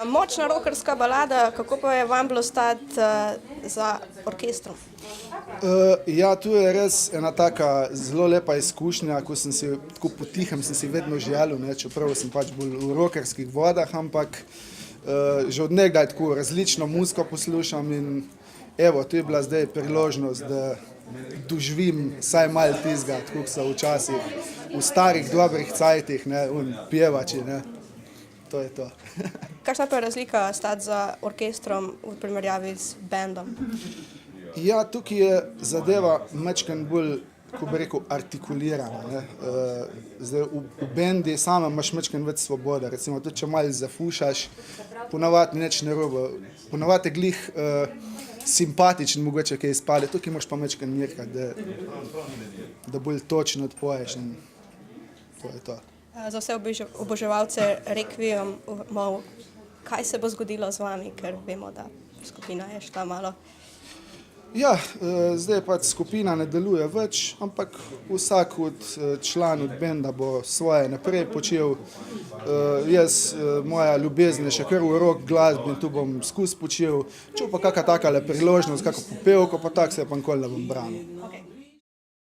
Močna rockerska balada, kako pa je vam bilo stati za orkestrom? Ja, tu je res ena taka zelo lepa izkušnja, ko sem si tako potihem sem si vedno želel, ne, čeprav sem pač bolj v rockerskih vodah, ampak že od nekdaj tako različno muziko poslušam in evo, tu je bila zdaj priložnost, da doživim vsaj malo tistega, tako so včasih v starih dobrih cajtih, ne, pjevači, ne. To je to. Kakšna pa je razlika stati za orkestrom v primerjavi z bendom? Ja, tukaj je zadeva majčkeno bolj, ko bi rekel, artikulirana, ne. Zdaj v bendi samem imaš majčkeno več svobode, recimo tudi če malo zafušaš, ponavadi nič ne robe, ponavadi je glih simpatičen mogoče kaj izpade, tukaj moraš pa majčkeno mirkati, da bolj točno odpoješ in to je to. Za vse oboževalce Requiemov, kaj se bo zgodilo z vami, ker vemo, da skupina je šla malo? Ja, zdaj pač skupina ne deluje več, ampak vsak od članov benda bo svoje naprej počel. Jaz, moja ljubezen je še kar v rock glasbi in tu bom skozi počel. Če pa kakšna takale priložnost, kakšno popevko, pa tako se pa nikoli ne bom branil. Okay.